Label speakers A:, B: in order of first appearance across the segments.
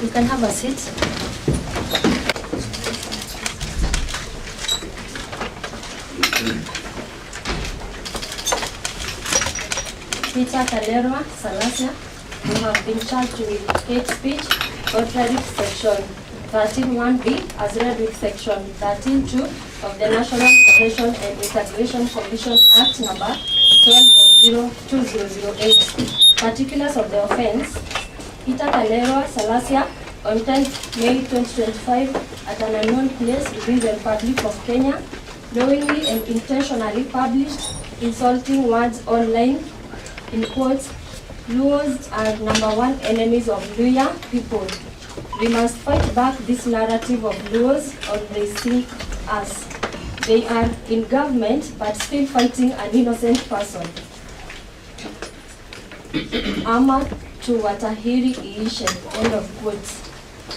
A: You can have a seat. Peter Kalerwa, Salasya, who have been charged with hate speech, contrary to Section 13(1)(b), as read with Section 13(2) of the National Cohesion and Integration Commission Act number 12/2008. Particulars of the offence: Peter Kalerwa, Salasya, on 10th May 2025, at an unknown place within the Republic of Kenya, knowingly and intentionally published insulting words online, in quotes, "Luos are #1 enemies of Luya people. We must fight back this narrative of Luos or they see us. They are in government but still fighting an innocent person. Ama to Watahiri Iishe," end of quotes.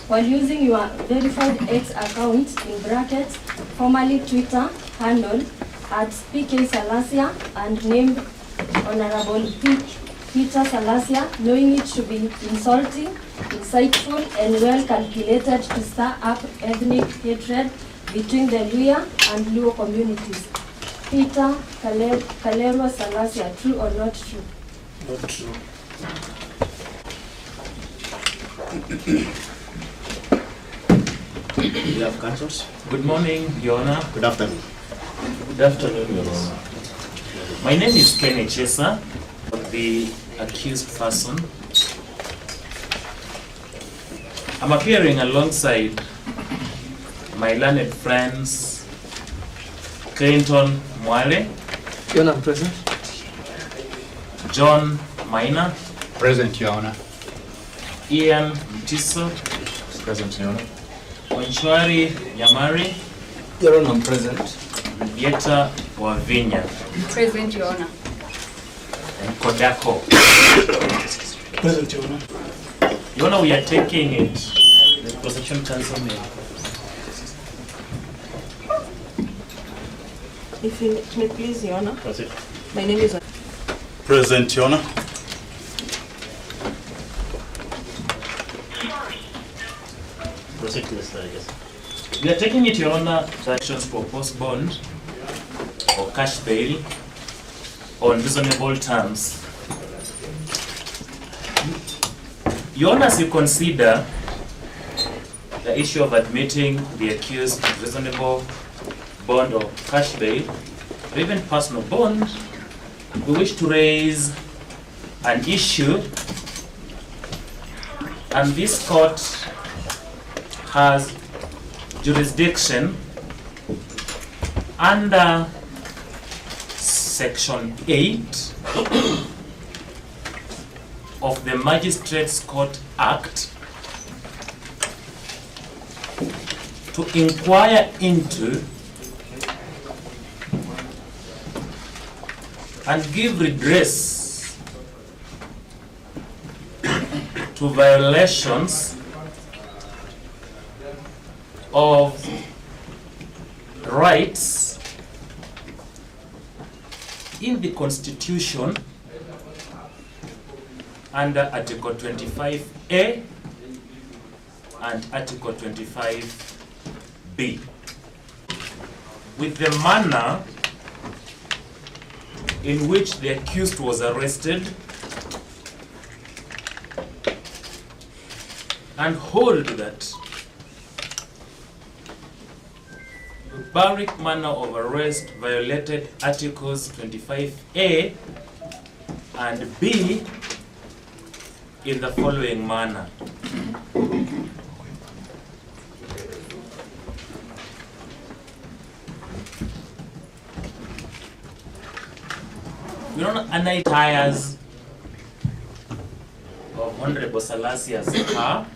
A: While using your verified X account, in brackets, formerly Twitter handle at PK Salasya and named Honorable Peter Salasya, knowing it to be insulting, insightful, and well calculated to stir up ethnic hatred between the Luya and Luo communities. Peter Kalerwa Salasya, true or not true?
B: Not true.
C: We have counsels.
D: Good morning, Your Honor.
C: Good afternoon.
D: Good afternoon, Your Honor. My name is Kenny Chesa, the accused person. I'm appearing alongside my learned friends, Clinton Mwale,
B: Your Honor, present.
D: John Maina,
E: Present, Your Honor.
D: Ian Mtiso,
E: Present, Your Honor.
D: Onchwari Nyamari,
B: Your Honor, present.
D: Vieta Wavinya,
F: Present, Your Honor.
D: and Kodako.
B: Present, Your Honor.
D: Your Honor, we are taking it. The prosecution counsel may.
G: If you may please, Your Honor.
D: Proceed.
G: My name is...
B: Present, Your Honor.
D: Proceed to the slide, yes. We are taking it, Your Honor, actions for post bond or cash bail on reasonable terms. Your Honor, as you consider the issue of admitting the accused to reasonable bond or cash bail, or even personal bond, we wish to raise an issue, and this court has jurisdiction under Section 8 of the Magistrates Court Act to inquire into and give redress to violations of rights in the Constitution under Article 25A and Article 25B, with the manner in which the accused was arrested, and hold that the barbaric manner of arrest violated Articles 25A and B in the following manner. We don't annoy tires of Honorable Salasya's car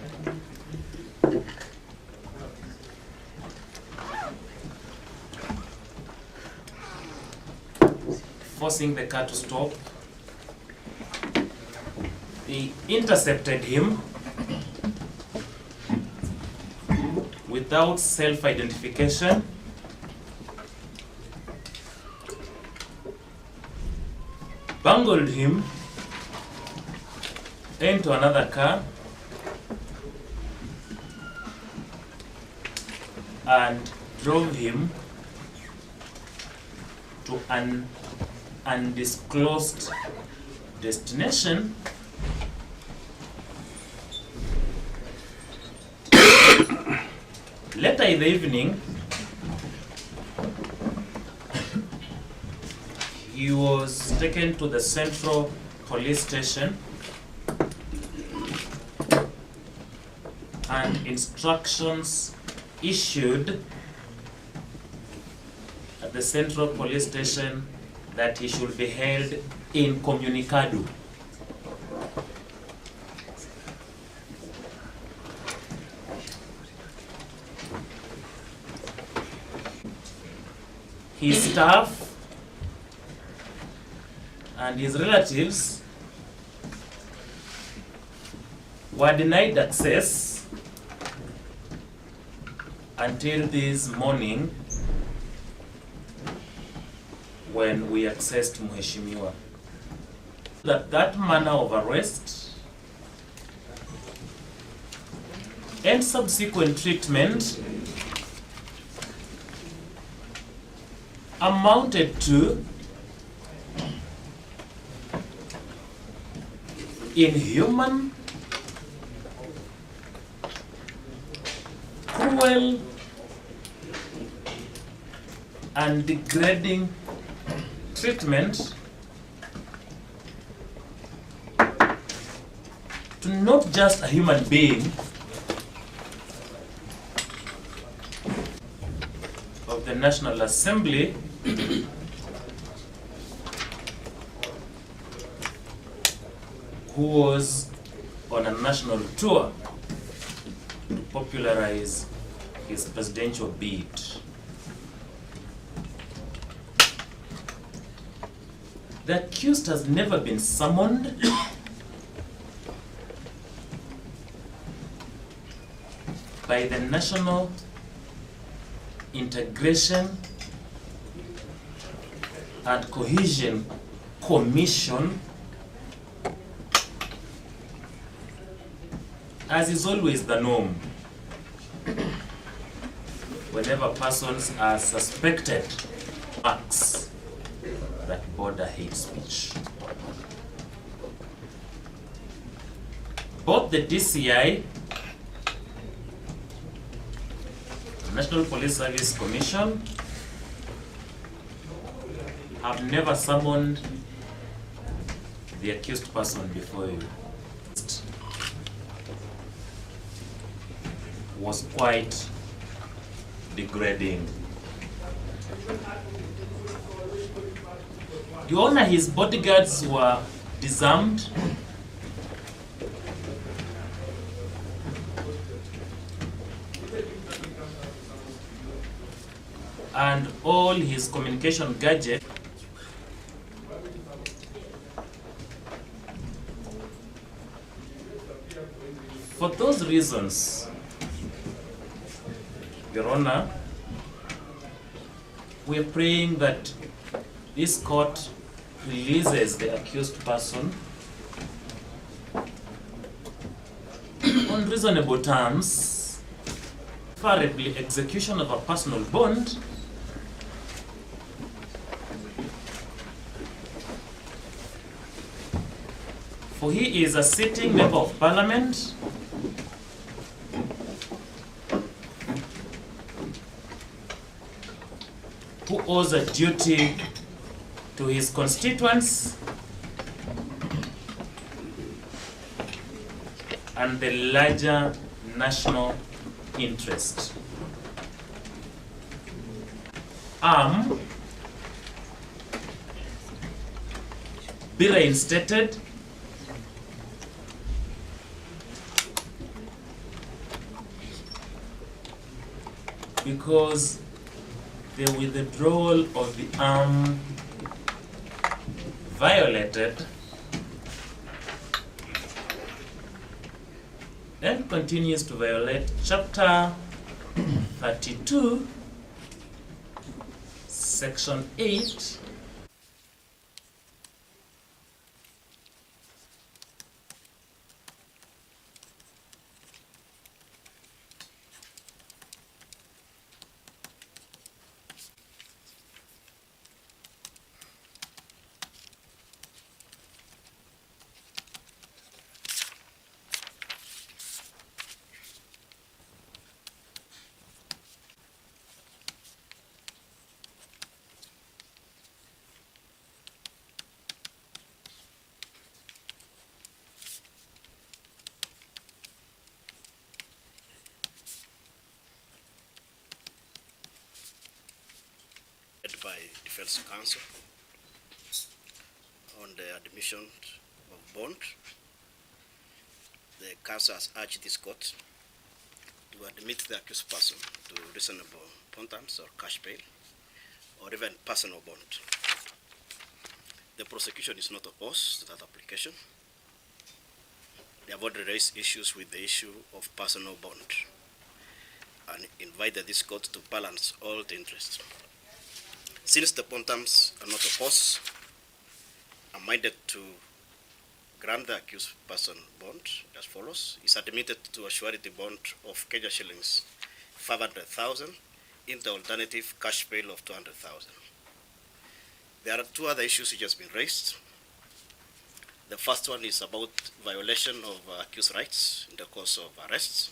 D: forcing the car to stop. They intercepted him without self-identification, bungled him into another car, and drove him to an undisclosed destination. Later in the evening, he was taken to the central police station and instructions issued at the central police station that he should be held incommunicado. His staff and his relatives were denied access until this morning when we accessed Mheshimiwa. That manner of arrest and subsequent treatment amounted to inhuman, cruel, and degrading treatment to not just a human being, of the National Assembly, who was on a national tour to popularize his presidential bid. The accused has never been summoned by the National Integration and Cohesion Commission, as is always the norm whenever persons are suspected of acts that border hate speech. Both the DCI, National Police Service Commission, have never summoned the accused person before you. Was quite degrading. Your Honor, his bodyguards were disarmed and all his communication gadgets for those reasons. Your Honor, we are praying that this court releases the accused person on reasonable terms, preferably execution of a personal bond, for he is a sitting member of Parliament who owes a duty to his constituents and the larger national interest. Be reinstated because the withdrawal of the arm violated and continues to violate Chapter 32, Section 8
C: Defense Counsel on the admission of bond. The counsel has urged this court to admit the accused person to reasonable bond terms or cash bail or even personal bond. The prosecution is not opposed to that application. They have already raised issues with the issue of personal bond and invited this court to balance all the interests. Since the bond terms are not opposed, I'm minded to grant the accused person bond as follows. Is admitted to a surety bond of Kenya shillings 500,000 in the alternative cash bail of 200,000. There are two other issues which has been raised. The first one is about violation of accused rights in the course of arrests,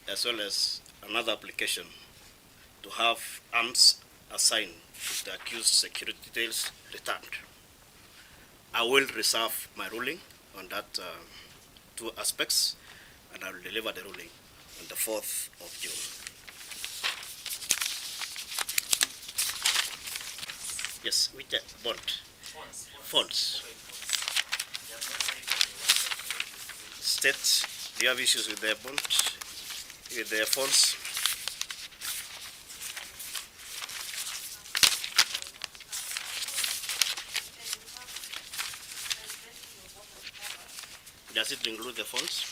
C: as well as another application to have arms assigned to the accused security details returned. I will reserve my ruling on that two aspects, and I will deliver the ruling on the 4th of June. Yes, which bond? Funds. State, do you have issues with their bond, with their funds? Does it include the funds?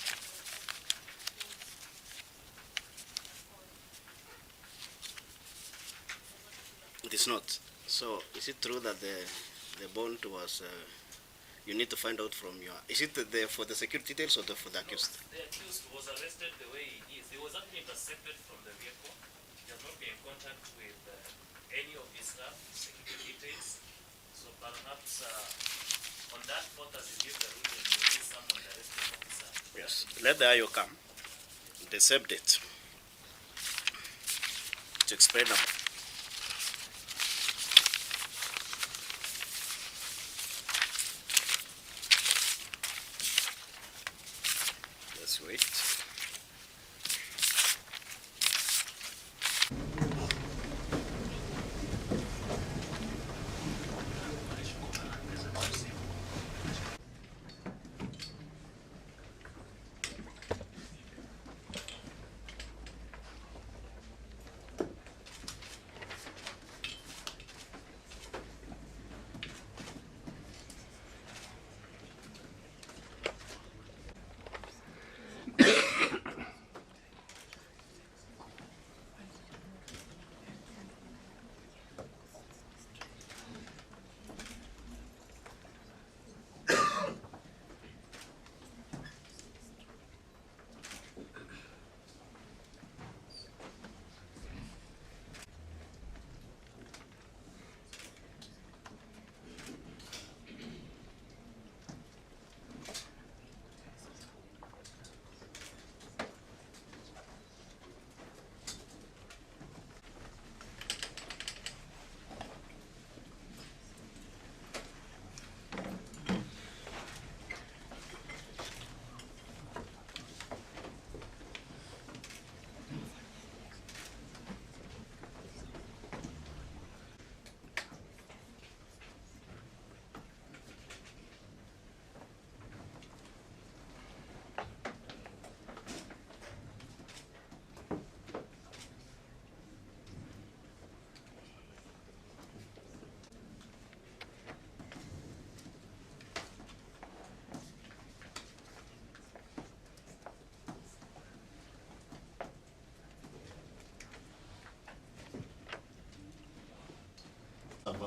C: It is not. So, is it true that the bond was? You need to find out from your. Is it for the security details or for the accused?
D: The accused was arrested the way he is. He was actually intercepted from the vehicle. He has not been in contact with any of his staff, security details. So perhaps on that point, as you give the ruling, you need someone the arresting officer.
C: Yes. Let the IO come. The same date. To explain about. Let's wait.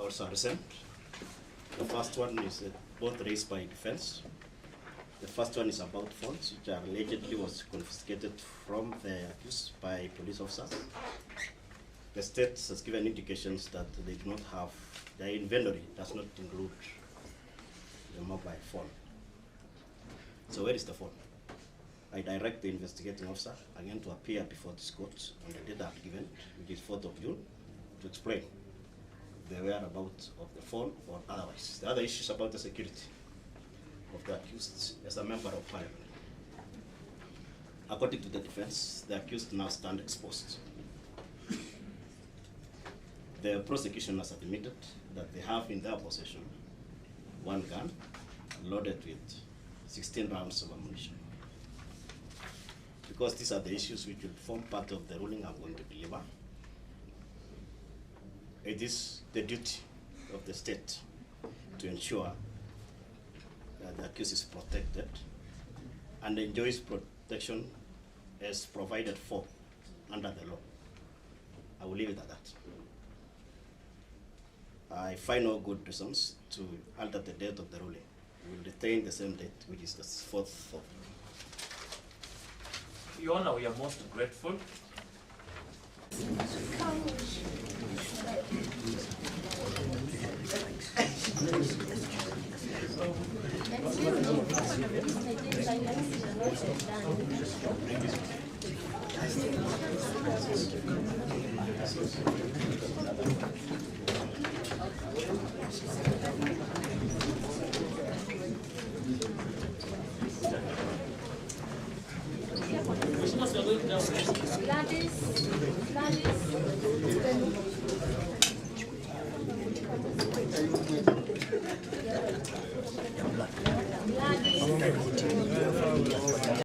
C: Also recent. The first one is both raised by defense. The first one is about funds which are allegedly was confiscated from the accused by police officers. The state has given indications that they do not have, their inventory does not include the mobile phone. So where is the phone? I direct the investigating officer again to appear before this court on the date I've given, which is 4th of June, to explain the whereabouts of the phone or otherwise. The other issues about the security of the accused as a member of parliament. According to the defense, the accused now stand exposed. The prosecution has admitted that they have in their possession one gun loaded with 16 rounds of ammunition. Because these are the issues which will form part of the ruling I'm going to deliver, it is the duty of the state to ensure that the accused is protected and enjoys protection as provided for under the law. I will leave it at that. I find no good reasons to alter the date of the ruling. We will retain the same date, which is the 4th of.
D: Your Honor, we are most grateful.
A: Gladys.